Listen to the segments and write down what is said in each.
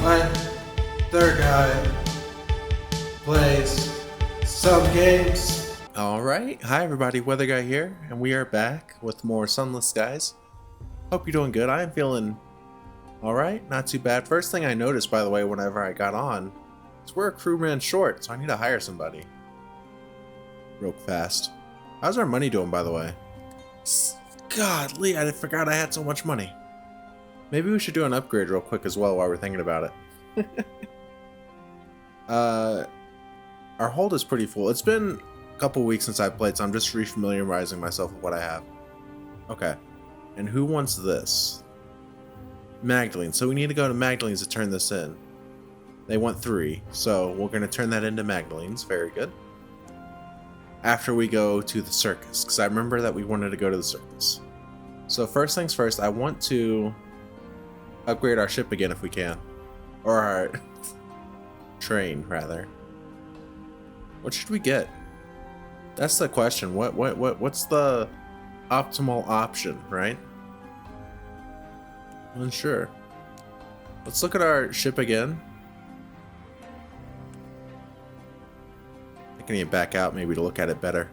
when their guy plays some games. Alright, hi everybody, Weather Guy here, and we are back with more Sunless Skies. Hope you're doing good. I am feeling alright, not too bad. First thing I noticed, by the way, whenever I got on, is we're a crewman short, so I need to hire somebody. Real fast. How's our money doing, by the way? Godly, I forgot I had so much money. Maybe we should do an upgrade real quick as well while we're thinking about it. Our hold is pretty full. It's been a couple weeks since I've played, so I'm just refamiliarizing myself with what I have. Okay. And who wants this? Magdalene. So we need to go to Magdalene's to turn this in. They want 3, so we're going to turn that into Magdalene's. Very good. After we go to the circus, because I remember that we wanted to go to the circus. So first things first, I want to upgrade our ship again if we can. Or our train, rather. What should we get? That's the question. What's the optimal option, right? Unsure. Let's look at our ship again. I can even back out maybe to look at it better.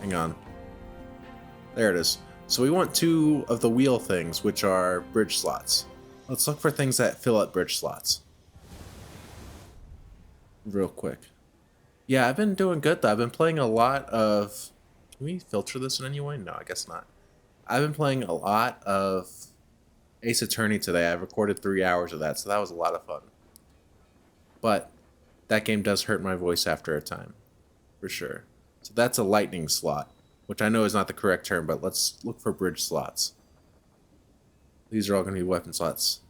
Hang on. There it is. So we want 2 of the wheel things, which are bridge slots. Let's look for things that fill up bridge slots. Real quick. Yeah, I've been doing good though. I've been playing a lot of... Can we filter this in any way? No, I guess not. I've been playing a lot of Ace Attorney today. I've recorded 3 hours of that, so that was a lot of fun. But that game does hurt my voice after a time, for sure. So that's a lightning slot, which I know is not the correct term, but let's look for bridge slots. These are all going to be weapon slots.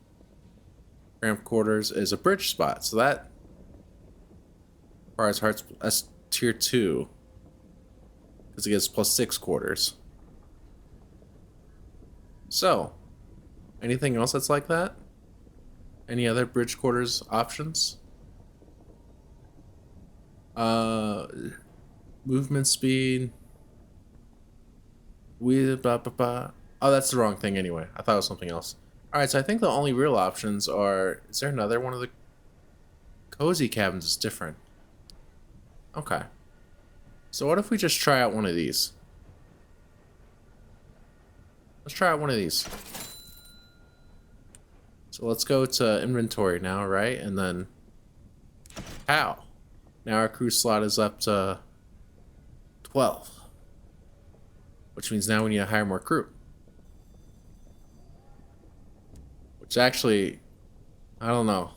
Cramped quarters is a bridge spot, so that requires hearts. That's tier 2, because it gives plus 6 quarters. So, anything else that's like that? Any other bridge quarters options? Movement speed. Oh, that's the wrong thing anyway. I thought it was something else. Alright, so I think the only real options are... Is there another one of the cozy cabins is different? Okay. So what if we just try out one of these? Let's try out one of these. So let's go to inventory now, right? And then... Pow! Now our crew slot is up to 12. Which means now we need to hire more crew. Which actually, I don't know.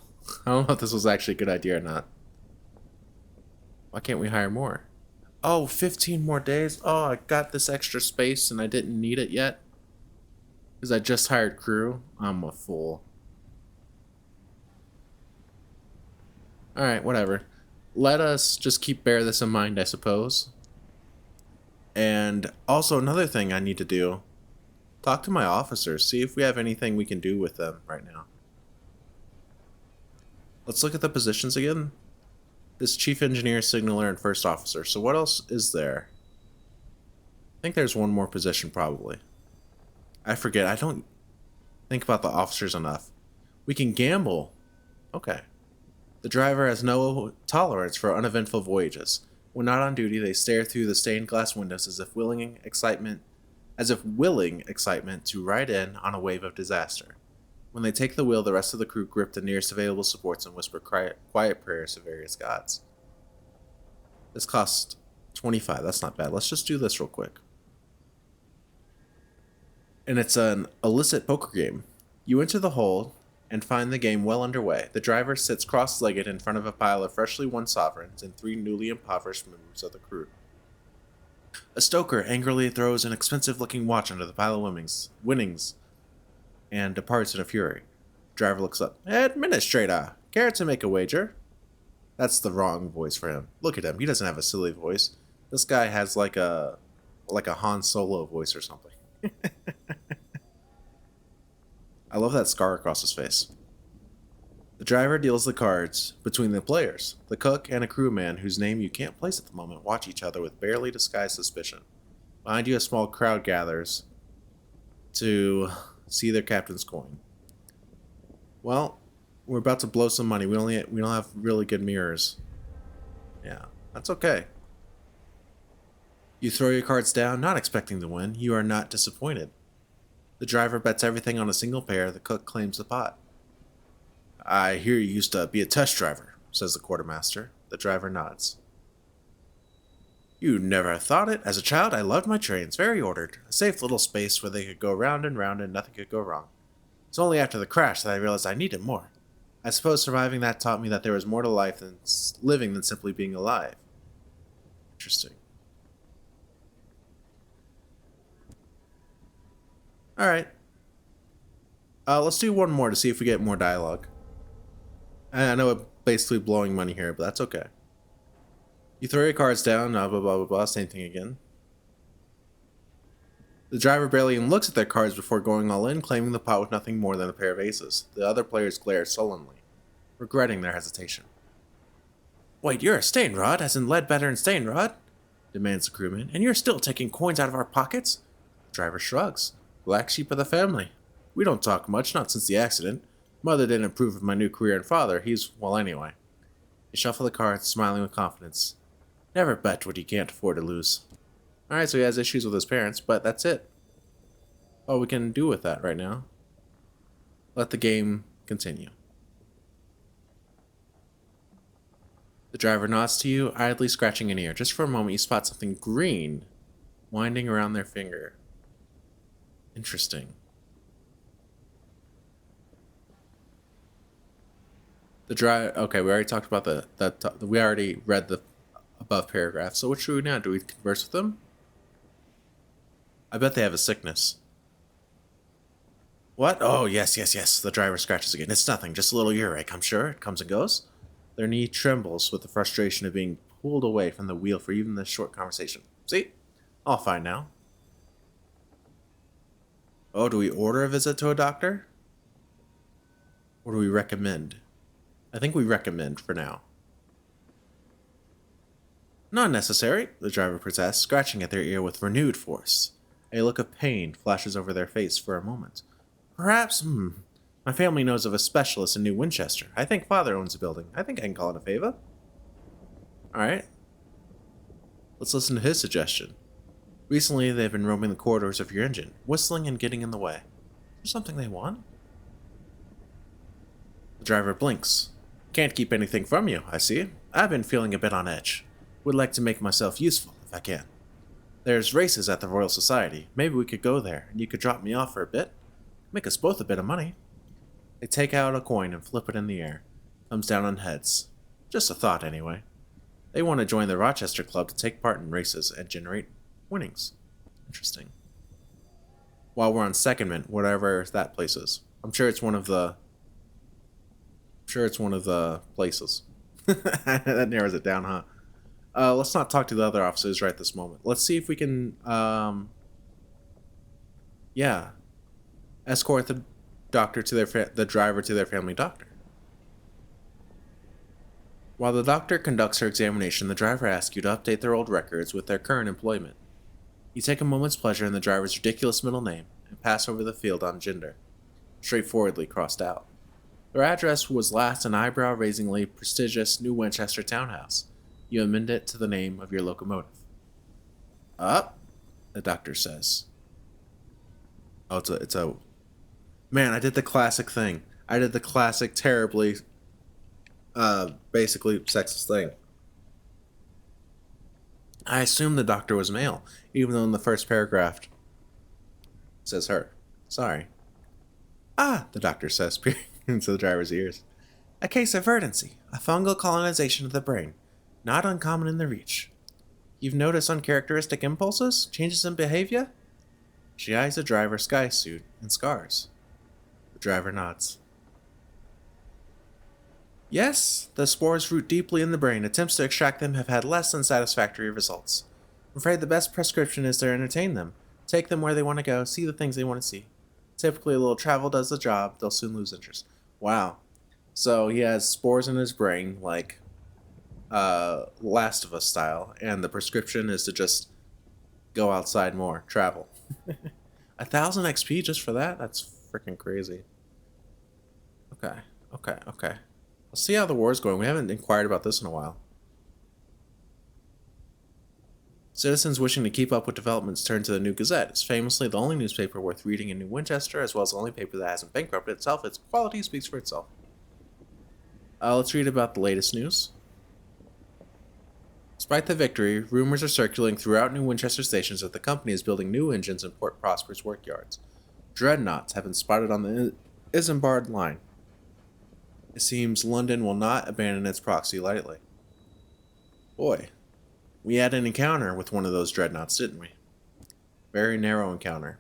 I don't know if this was actually a good idea or not. Why can't we hire more? Oh, 15 more days? Oh, I got this extra space and I didn't need it yet. Because I just hired crew? I'm a fool. Alright, whatever. Let us just bear this in mind, I suppose. And also another thing I need to do, talk to my officers, see if we have anything we can do with them right now. Let's look at the positions again. This chief engineer, signaler, and first officer. So what else is there? I think there's one more position probably. I forget. I don't think about the officers enough. We can gamble. Okay. The driver has no tolerance for uneventful voyages. When not on duty, they stare through the stained glass windows as if willing excitement to ride in on a wave of disaster. When they take the wheel, the rest of the crew grip the nearest available supports and whisper quiet prayers to various gods. This costs 25. That's not bad. Let's just do this real quick. And it's an illicit poker game. You enter the hold and find the game well underway. The driver sits cross-legged in front of a pile of freshly won sovereigns and 3 newly impoverished members of the crew. A stoker angrily throws an expensive-looking watch under the pile of winnings and departs in a fury. Driver looks up. Administrator, care to make a wager? That's the wrong voice for him. Look at him. He doesn't have a silly voice. This guy has like a Han Solo voice or something. I love that scar across his face. The driver deals the cards between the players. The cook and a crewman whose name you can't place at the moment watch each other with barely disguised suspicion. Behind you, a small crowd gathers to see their captain's coin. Well, We're about to blow some money. We don't have really good mirrors. Yeah, that's okay. You throw your cards down, not expecting to win. You are not disappointed. The driver bets everything on a single pair. The cook claims the pot. I hear you used to be a test driver, says the quartermaster. The driver nods. You never thought it. As a child, I loved my trains, very ordered. A safe little space where they could go round and round and nothing could go wrong. It's only after the crash that I realized I needed more. I suppose surviving that taught me that there was more to life than living than simply being alive. Interesting. Alright. Let's do one more to see if we get more dialogue. I know I'm basically blowing money here, but that's okay. You throw your cards down, blah, blah, blah, blah, same thing again. The driver barely even looks at their cards before going all in, claiming the pot with nothing more than a pair of aces. The other players glare sullenly, regretting their hesitation. Wait, you're a Stainrod, as in Leadbetter and Stainrod? Demands the crewman, and you're still taking coins out of our pockets? The driver shrugs. Black sheep of the family. We don't talk much, not since the accident. Mother didn't approve of my new career, and father, he's, well, anyway. You shuffle the cards, smiling with confidence. Never bet what you can't afford to lose. Alright, so he has issues with his parents, but that's it. All we can do with that right now. Let the game continue. The driver nods to you, idly scratching an ear. Just for a moment, you spot something green winding around their finger. Interesting. Okay, we already talked about we already read the above paragraph. So what should we do now? Do we converse with them? I bet they have a sickness. What? Oh, yes. The driver scratches again. It's nothing, just a little earache, I'm sure. It comes and goes. Their knee trembles with the frustration of being pulled away from the wheel for even this short conversation. See? All fine now. Oh, do we order a visit to a doctor? Or do we recommend? I think we recommend for now. Not necessary, the driver protests, scratching at their ear with renewed force. A look of pain flashes over their face for a moment. Perhaps, my family knows of a specialist in New Winchester. I think father owns a building. I think I can call it a favor. Alright. Let's listen to his suggestion. Recently, they've been roaming the corridors of your engine, whistling and getting in the way. Is there something they want? The driver blinks. Can't keep anything from you, I see. I've been feeling a bit on edge. Would like to make myself useful, if I can. There's races at the Royal Society. Maybe we could go there, and you could drop me off for a bit. Make us both a bit of money. They take out a coin and flip it in the air. Comes down on heads. Just a thought, anyway. They want to join the Rochester Club to take part in races and generate winnings. Interesting. While we're on secondment, whatever that place is. I'm sure it's one of the places. That narrows it down, huh? Let's not talk to the other officers right this moment. Let's see if we can, escort the doctor to the driver to their family doctor. While the doctor conducts her examination, the driver asks you to update their old records with their current employment. You take a moment's pleasure in the driver's ridiculous middle name and pass over the field on gender, straightforwardly crossed out. Their address was last an eyebrow-raisingly prestigious New Winchester townhouse. You amend it to the name of your locomotive. Up, the doctor says. Oh, it's a... Man, I did the classic thing. I did the classic, terribly, basically sexist thing. I assumed the doctor was male, even though in the first paragraph it says her. Sorry. Ah, the doctor says, peering into the driver's ears. A case of verdancy, a fungal colonization of the brain, not uncommon in the Reach. You've noticed uncharacteristic impulses, changes in behavior? She eyes the driver's sky suit and scars. The driver nods. Yes, the spores root deeply in the brain. Attempts to extract them have had less than satisfactory results. I'm afraid the best prescription is to entertain them. Take them where they want to go, see the things they want to see. Typically, a little travel does the job. They'll soon lose interest. Wow. So he has spores in his brain, like Last of Us style, and the prescription is to just go outside more, travel. 1,000 XP just for that? That's freaking crazy. Okay. Okay, okay. Let's see how the war's going. We haven't inquired about this in a while. Citizens wishing to keep up with developments turn to the New Gazette. It's famously the only newspaper worth reading in New Winchester, as well as the only paper that hasn't bankrupted itself. Its quality speaks for itself. Let's read about the latest news. Despite the victory, rumors are circulating throughout New Winchester stations that the company is building new engines in Port Prosper's workyards. Dreadnoughts have been spotted on the Isambard line. It seems London will not abandon its proxy lightly. Boy, we had an encounter with one of those dreadnoughts, didn't we? Very narrow encounter.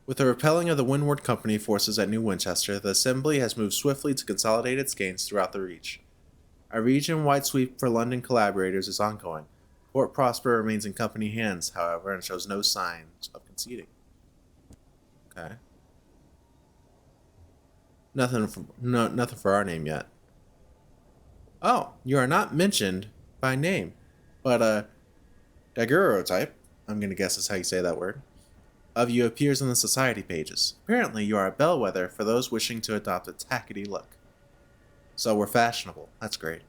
With the repelling of the Windward Company forces at New Winchester, the Assembly has moved swiftly to consolidate its gains throughout the Reach. A region-wide sweep for London collaborators is ongoing. Port Prosper remains in company hands, however, and shows no signs of conceding. Okay. Nothing for our name yet. Oh, you are not mentioned by name, but daguerreotype, I'm gonna guess is how you say that word, of you appears in the society pages. Apparently, you are a bellwether for those wishing to adopt a tackety look. So we're fashionable. That's great.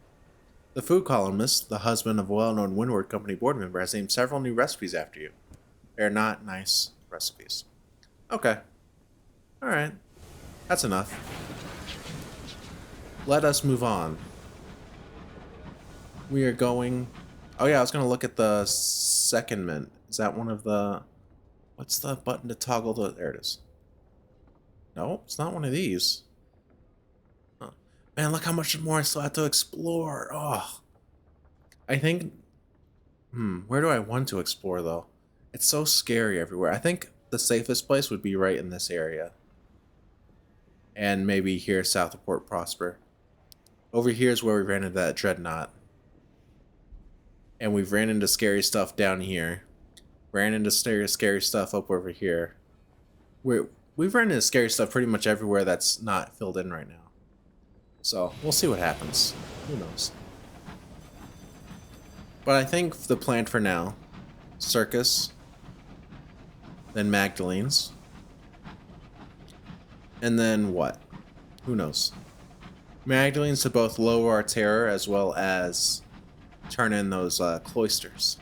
The food columnist, the husband of a well-known Windward Company board member, has named several new recipes after you. They're not nice recipes. Okay. Alright. That's enough. Let us move on. We are going... Oh yeah, I was going to look at the secondment. Is that one of the... What's the button to toggle the... There it is. No, it's not one of these. Huh. Man, look how much more I still have to explore. Oh. I think... Where do I want to explore, though? It's so scary everywhere. I think the safest place would be right in this area. And maybe here south of Port Prosper. Over here is where we ran into that dreadnought. And we've ran into scary stuff down here. Ran into scary stuff up over here. We've run into scary stuff pretty much everywhere that's not filled in right now. So, we'll see what happens. Who knows? But I think the plan for now, Circus, then Magdalene's, and then what? Who knows? Magdalene's to both lower our terror as well as turn in those cloisters.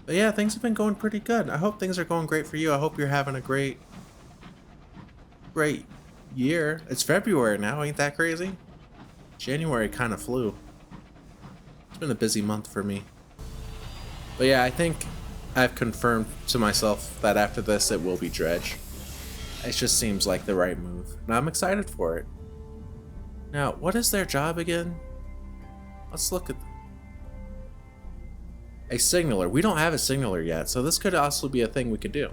But yeah, things have been going pretty good. I hope things are going great for you. I hope you're having a great year. It's February now, ain't that crazy? January kind of flew. It's been a busy month for me. But yeah, I think I've confirmed to myself that after this it will be Dredge. It just seems like the right move. And I'm excited for it. Now, what is their job again? Let's look at... A signaler. We don't have a signaler yet, so this could also be a thing we could do.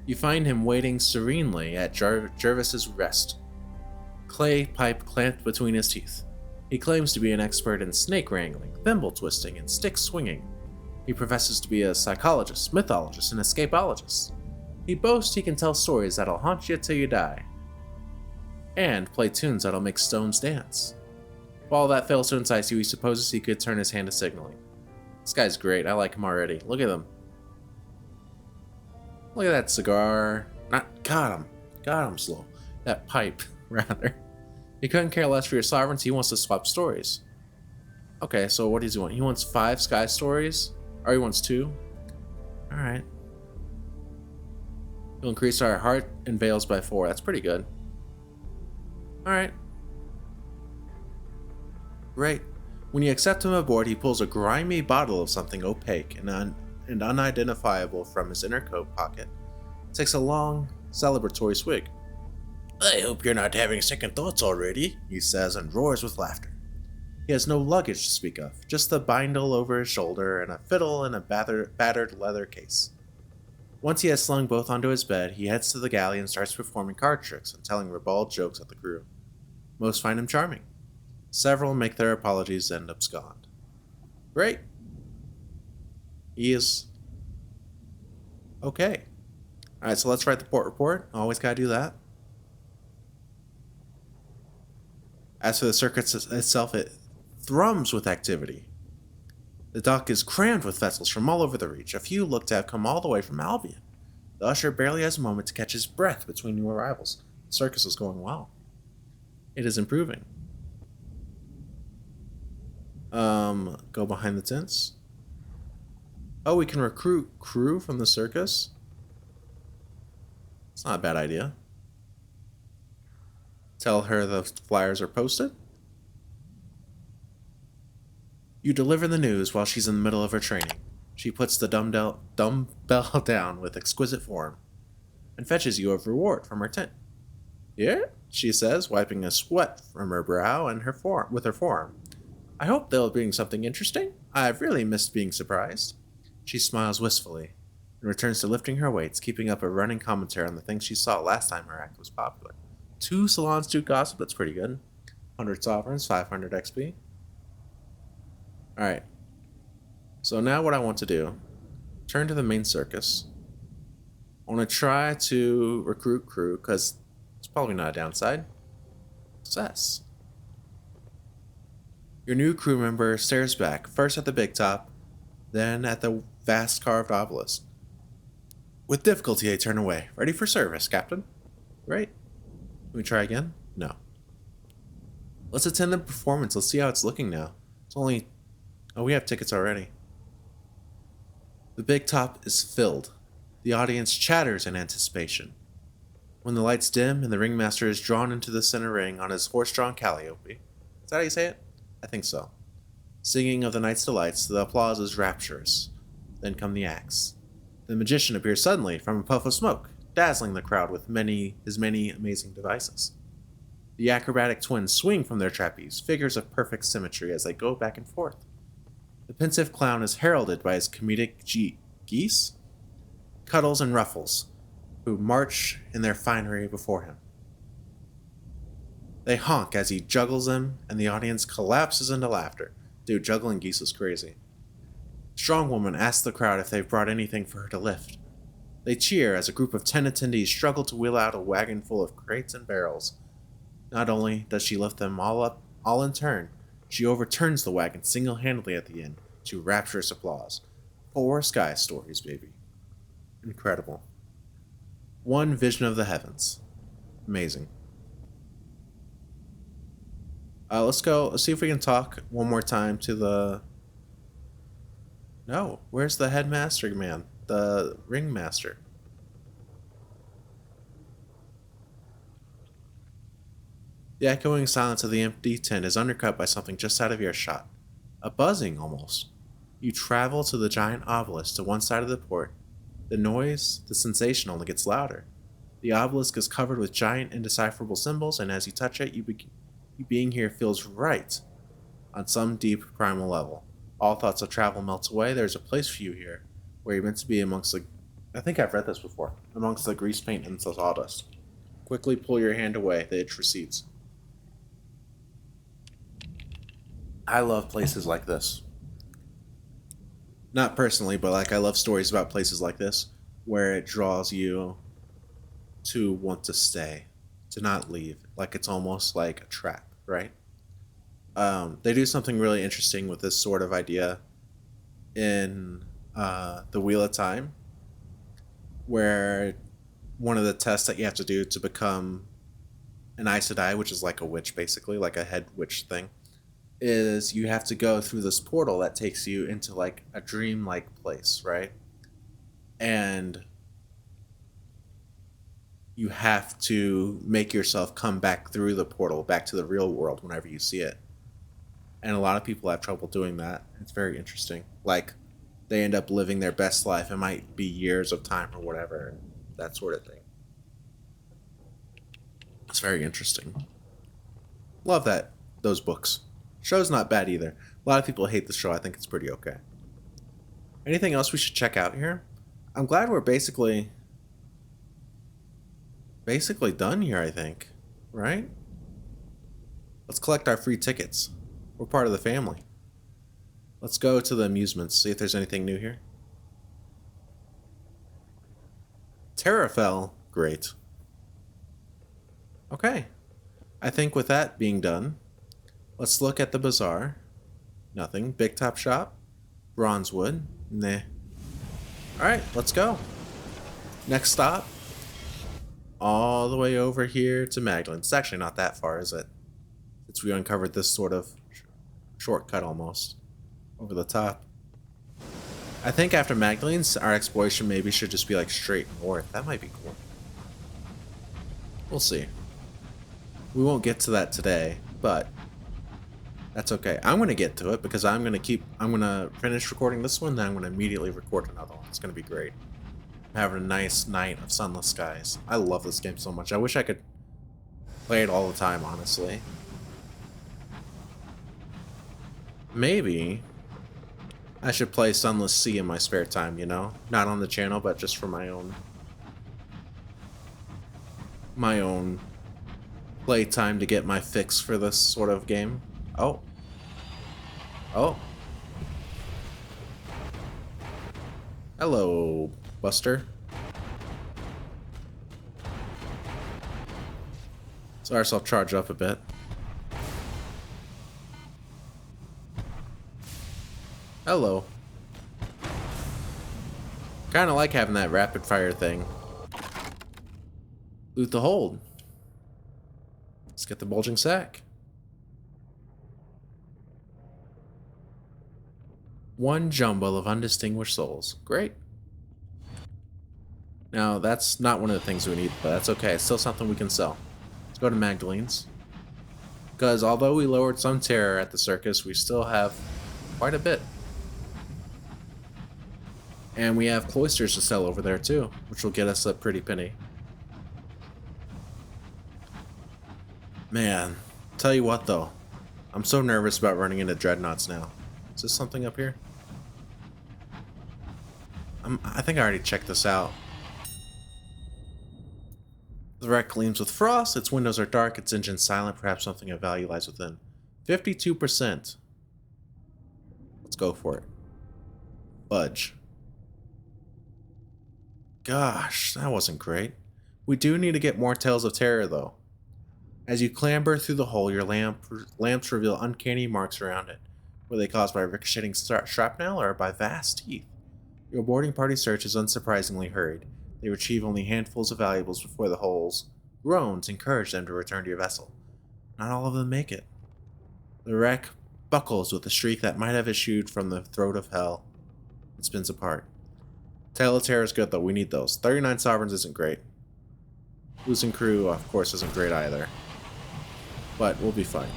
You find him waiting serenely at Jervis's rest. Clay pipe clamped between his teeth. He claims to be an expert in snake wrangling, thimble twisting, and stick swinging. He professes to be a psychologist, mythologist, and escapologist. He boasts he can tell stories that'll haunt you till you die. And play tunes that'll make stones dance. If all that fails to entice you, he supposes he could turn his hand to signaling. This guy's great. I like him already. Look at him. Look at that cigar. Got him slow. That pipe, rather. He couldn't care less for your sovereignty. He wants to swap stories. Okay, so what does he want? He wants 5 sky stories? Or he wants 2? Alright. He'll increase our heart and veils by 4. That's pretty good. Alright. Great. When you accept him aboard, he pulls a grimy bottle of something opaque and unidentifiable from his inner coat pocket. Takes a long, celebratory swig. I hope you're not having second thoughts already, he says and roars with laughter. He has no luggage to speak of, just the bindle over his shoulder and a fiddle in a battered leather case. Once he has slung both onto his bed, he heads to the galley and starts performing card tricks and telling ribald jokes at the crew. Most find him charming. Several make their apologies and abscond. Great. He is okay. Alright, so let's write the port report. Always gotta do that. As for the circuit itself, it thrums with activity. The dock is crammed with vessels from all over the reach. A few look to have come all the way from Albion. The usher barely has a moment to catch his breath between new arrivals. The circus is going well. It is improving. Go behind the tents. Oh, we can recruit crew from the circus? It's not a bad idea. Tell her the flyers are posted. You deliver the news while she's in the middle of her training. She puts the dumbbell down with exquisite form and fetches you a reward from her tent. Yeah, she says, wiping a sweat from her brow and with her forearm. I hope they'll bring something interesting. I've really missed being surprised. She smiles wistfully and returns to lifting her weights, keeping up a running commentary on the things she saw last time her act was popular. 2 salons, 2 gossip, that's pretty good. 100 sovereigns, 500 XP. Alright. So now what I want to do, turn to the main circus. I want to try to recruit crew, because it's probably not a downside. Success. Your new crew member stares back, first at the big top, then at the vast carved obelisk. With difficulty, they turn away. Ready for service, Captain. Great. Can we try again? No. Let's attend the performance. Let's see how it's looking now. It's only... Oh, we have tickets already. The big top is filled. The audience chatters in anticipation. When the lights dim and the ringmaster is drawn into the center ring on his horse-drawn calliope. Is that how you say it? I think so. Singing of the night's delights, the applause is rapturous. Then come the acts. The magician appears suddenly from a puff of smoke, dazzling the crowd with his many amazing devices. The acrobatic twins swing from their trapeze, figures of perfect symmetry as they go back and forth. The pensive clown is heralded by his comedic geese, Cuddles and Ruffles, who march in their finery before him. They honk as he juggles them, and the audience collapses into laughter. Dude, juggling geese is crazy. Strong Woman asks the crowd if they've brought anything for her to lift. They cheer as a group of 10 attendees struggle to wheel out a wagon full of crates and barrels. Not only does she lift them all in turn, she overturns the wagon single-handedly at the end to rapturous applause. 4 sky stories, baby. Incredible. One vision of the heavens. Amazing. Let's see if we can talk one more time to the... No, where's the headmaster man? The ringmaster. The echoing silence of the empty tent is undercut by something just out of earshot. A buzzing, almost. You travel to the giant obelisk to one side of the port. The noise, the sensation only gets louder. The obelisk is covered with giant, indecipherable symbols, and as you touch it, you being here feels right on some deep primal level. All thoughts of travel melts away. There's a place for you here, where you're meant to be amongst the... I think I've read this before. Amongst the grease paint and the sawdust. Quickly pull your hand away. The itch recedes. I love places like this. Not personally, but I love stories about places like this, where it draws you to want to stay, to not leave. Like it's almost like a trap, right? They do something really interesting with this sort of idea in the Wheel of Time, where one of the tests that you have to do to become an Aes Sedai, which is like a witch basically, like a head witch thing, is you have to go through this portal that takes you into like a dream-like place, right? And you have to make yourself come back through the portal, back to the real world whenever you see it. And a lot of people have trouble doing that. It's very interesting. Like, they end up living their best life. It might be years of time or whatever, and that sort of thing. It's very interesting. Love those books. Show's not bad either. A lot of people hate the show. I think it's pretty okay. Anything else we should check out here? I'm glad we're basically done here, I think. Right? Let's collect our free tickets. We're part of the family. Let's go to the amusements, see if there's anything new here. Terrafell. Great. Okay. I think with that being done, let's look at the bazaar. Nothing. Big Top Shop. Bronze wood? Nah. Alright, let's go. Next stop. All the way over here to Magdalene. It's actually not that far, is it? Since we uncovered this sort of shortcut almost. Over the top. I think after Magdalene's, our exploration maybe should just be like straight north. That might be cool. We'll see. We won't get to that today, but that's okay. I'm gonna get to it because I'm gonna finish recording this one, then I'm gonna immediately record another one. It's gonna be great. I'm having a nice night of Sunless Skies. I love this game so much. I wish I could play it all the time, honestly. Maybe I should play Sunless Sea in my spare time, you know? Not on the channel, but just for my own play time to get my fix for this sort of game. Oh. Oh. Hello, Buster. Let's let ourselves charge up a bit. Hello. Kinda like having that rapid fire thing. Loot the hold. Let's get the bulging sack. One jumble of undistinguished souls. Great. Now, that's not one of the things we need, but that's okay. It's still something we can sell. Let's go to Magdalene's. Because although we lowered some terror at the circus, we still have quite a bit. And we have cloisters to sell over there too, which will get us a pretty penny. Man, tell you what though, I'm so nervous about running into dreadnoughts now. Is this something up here? I think I already checked this out. The wreck gleams with frost, its windows are dark, its engine silent, perhaps something of value lies within. 52%. Let's go for it. Budge. Gosh, that wasn't great. We do need to get more tales of terror though. As you clamber through the hole, your lamps reveal uncanny marks around it. Were they caused by ricocheting shrapnel or by vast teeth? Your boarding party search is unsurprisingly hurried. They retrieve only handfuls of valuables before the holes. Groans encourage them to return to your vessel. Not all of them make it. The wreck buckles with a shriek that might have issued from the throat of hell. It spins apart. Tale of Terror is good though, we need those. 39 sovereigns isn't great. Losing crew, of course, isn't great either. But we'll be fine.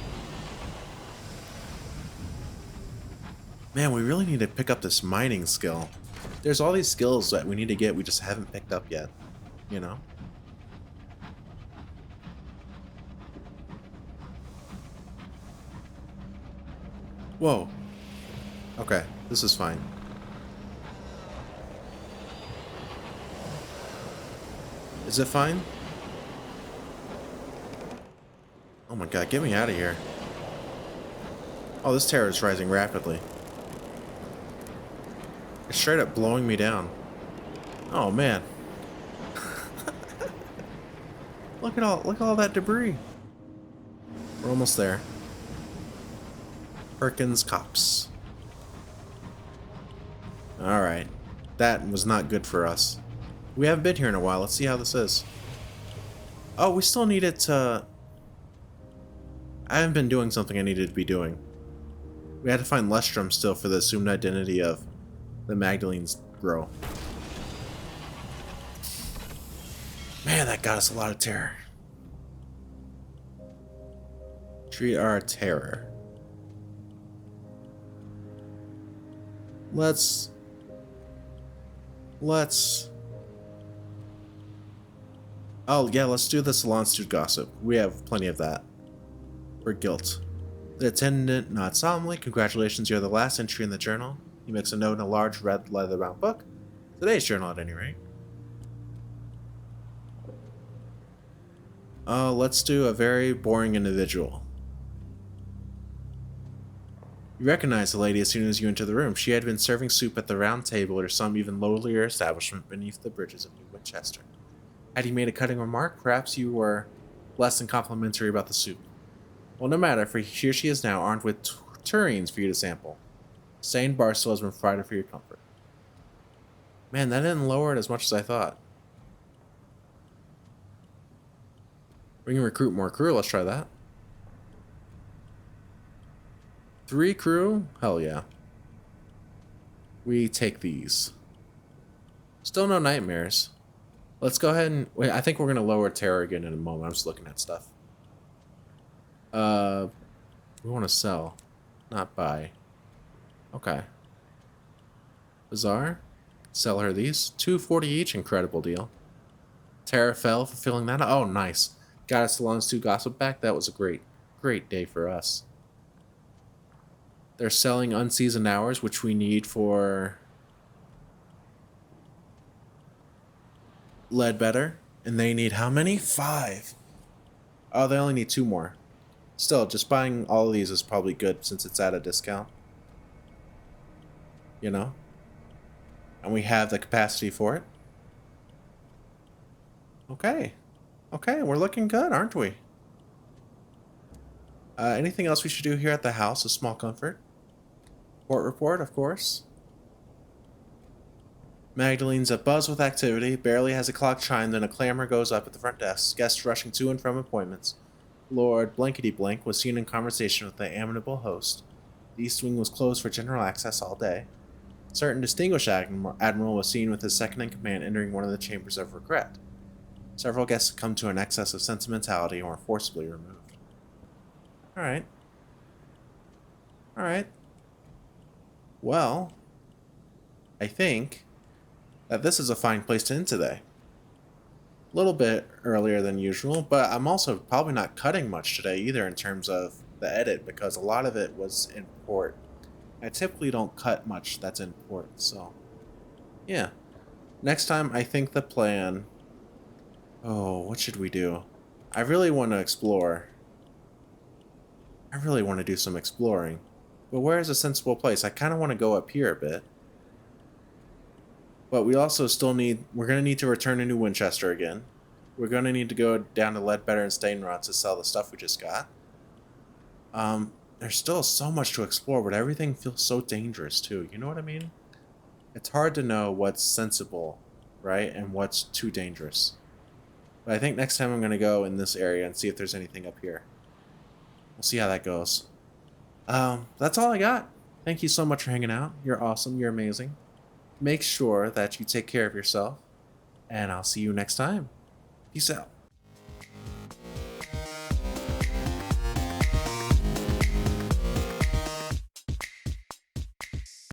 Man, we really need to pick up this mining skill. There's all these skills that we need to get we just haven't picked up yet. You know? Whoa. Okay, this is fine. Is it fine? Oh my god, get me out of here. Oh, this terror is rising rapidly. It's straight up blowing me down. Oh man. Look at all that debris. We're almost there. Perkins Cops. Alright. That was not good for us. We haven't been here in a while. Let's see how this is. Oh, we still needed to... I haven't been doing something I needed to be doing. We had to find Lustrum still for the assumed identity of the Magdalene's grow. Man, that got us a lot of terror. Treat our terror. Let's... Oh, yeah, let's do the Salon Stew Gossip. We have plenty of that. For guilt. The attendant nods solemnly. Congratulations, you're the last entry in the journal. He makes a note in a large red leather-bound book. Today's journal, at any rate. Let's do a very boring individual. You recognize the lady as soon as you enter the room. She had been serving soup at the Round Table or some even lowlier establishment beneath the bridges of New Winchester. Had he made a cutting remark, perhaps you were less than complimentary about the soup. Well, no matter, for here she is now, armed with tureens for you to sample. Stained bar stool has been provided for your comfort. Man, that didn't lower it as much as I thought. We can recruit more crew. Let's try that. 3 crew? Hell yeah. We take these. Still no nightmares. Let's go ahead and... Wait, I think we're going to lower terror again in a moment. I'm just looking at stuff. We want to sell, not buy. Okay. Bazaar. Sell her these. $2.40 each. Incredible deal. Terror fell, fulfilling that. Oh, nice. Got us Salon's 2 gossip back. That was a great day for us. They're selling unseasoned hours, which we need for Ledbetter. And they need how many? 5. Oh, they only need 2 more. Still, just buying all of these is probably good since it's at a discount. You know? And we have the capacity for it. Okay. Okay, we're looking good, aren't we? Anything else we should do here at the house? A small comfort. Court report, of course. Magdalene's abuzz with activity. Barely has a clock chimed, then a clamor goes up at the front desk. Guests rushing to and from appointments. Lord Blankety-Blank was seen in conversation with the amiable host. The East Wing was closed for general access all day. Certain distinguished admiral was seen with his second-in-command entering one of the chambers of regret. Several guests had come to an excess of sentimentality and were forcibly removed. Alright. Alright. Well, I think that this is a fine place to end today. A little bit earlier than usual, but I'm also probably not cutting much today either in terms of the edit because a lot of it was in port. I typically don't cut much that's in port, so yeah. Next time, I think the plan... Oh, what should we do? I really want to explore. I really want to do some exploring. But where is a sensible place? I kind of want to go up here a bit. But we also still need... We're going to need to return to New Winchester again. We're going to need to go down to Ledbetter and Stainrod to sell the stuff we just got. There's still so much to explore, but everything feels so dangerous too. You know what I mean? It's hard to know what's sensible, right? And what's too dangerous. But I think next time I'm going to go in this area and see if there's anything up here. We'll see how that goes. That's all I got. Thank you so much for hanging out. You're awesome. You're amazing. Make sure that you take care of yourself. And I'll see you next time. Peace out.